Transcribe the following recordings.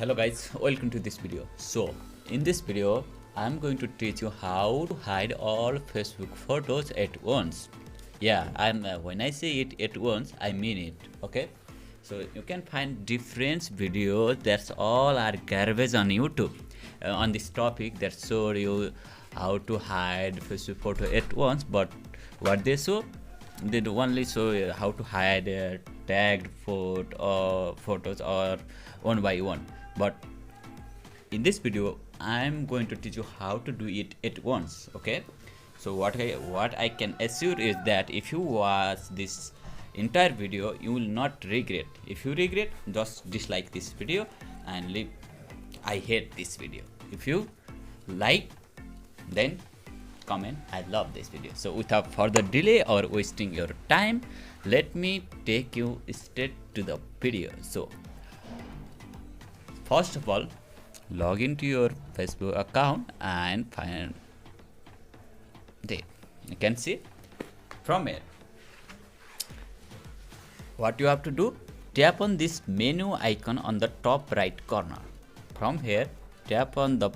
Hello guys, welcome to this video. So in this video I'm going to teach you how to hide all Facebook photos at once. Yeah, when I say it at once, I mean it. Okay, so you can find different videos that's all are garbage on YouTube on this topic that show you how to hide Facebook photo at once, but what they show, they do only show how to hide tagged photos or one by one. But in this video I'm going to teach you how to do it at once. Okay, so what I can assure is that if you watch this entire video you will not regret. If you regret, just dislike this video and leave I hate this video. If you like, then comment I love this video. So without further delay or wasting your time, let me take you straight to the video. So first of all, log into your Facebook account and find there. You can see from here. What you have to do, tap on this menu icon on the top right corner. From here, tap on the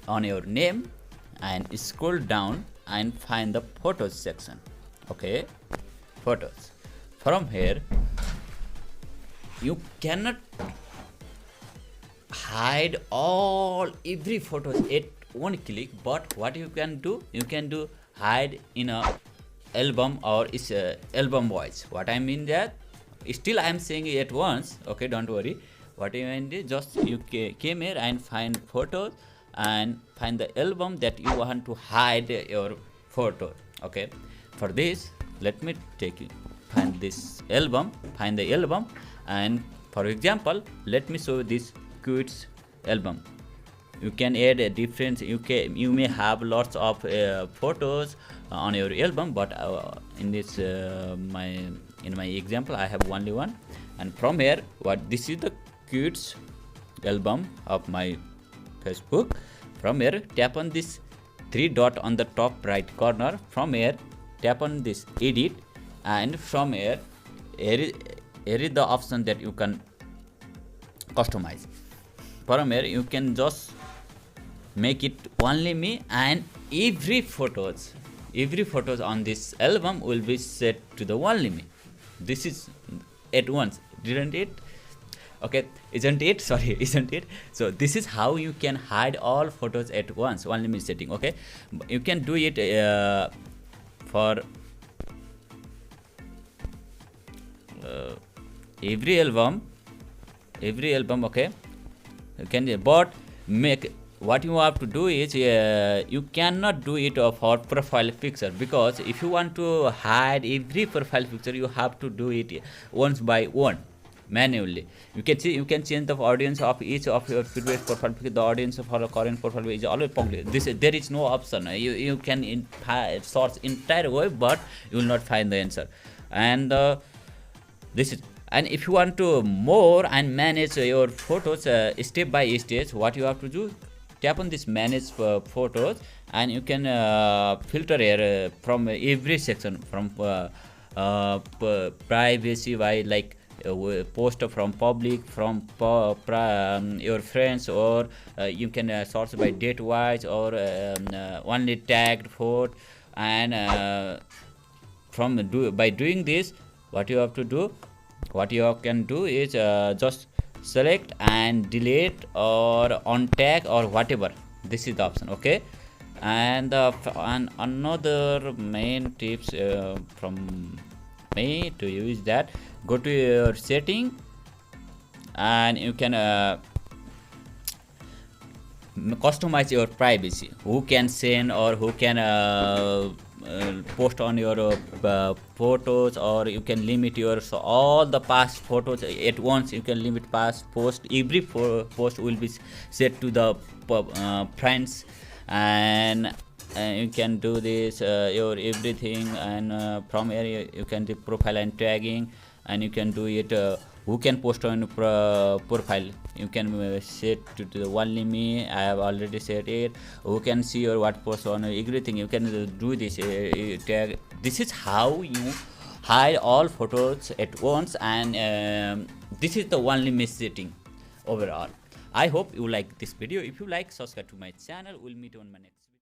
on your name and scroll down and find the photos section. Okay, photos. From here, you cannot hide every photos at one click, but what you can do, hide in a album or is album wise. What I mean that, still I am saying it at once. Okay, don't worry. What I mean is just you came here and find photos and find the album that you want to hide your photo. Okay, for this let me take you find this album, find the album, and for example let me show this kids album. You can add a different, you may have lots of photos on your album, but in this in my example I have only one. And from here, this is the kids album of my Facebook. From here, tap on this three dot on the top right corner. From here, tap on this edit, and from here is the option that you can customize. From here you can just make it only me, and every photos on this album will be set to the only me. This is at once, didn't it? Okay, isn't it? Sorry, isn't it? So this is how you can hide all photos at once, only me setting. Okay, you can do it for every album. Okay, you can, but make what you have to do is you cannot do it for profile picture, because if you want to hide every profile picture you have to do it once by one manually. You can see, you can change the audience of each of your previous profile picture. The audience of our current profile is always public. There is no option. You can search entire web, but you will not find the answer. And this is. And if you want to more and manage your photos step by step, what you have to do, tap on this manage photos, and you can filter here from every section, from privacy by like post from public, from your friends, or you can sort by date wise, or only tagged photo. And by doing this, what you can do is just select and delete or untag or whatever. This is the option. Okay, and another main tips from me to you is that go to your setting, and you can customize your privacy. Who can send or who can post on your photos, or you can limit your all the past photos at once. You can limit past post. Every post will be set to the friends, and you can do this your everything. And from here you can do profile and tagging, and you can do it who can post on profile. You can set to the only me. I have already set it. Who can see or what post on everything. You can do this tag. This is how you hide all photos at once, and this is the only me setting. overall. I hope you like this video. If you like, subscribe to my channel. We'll meet on my next video.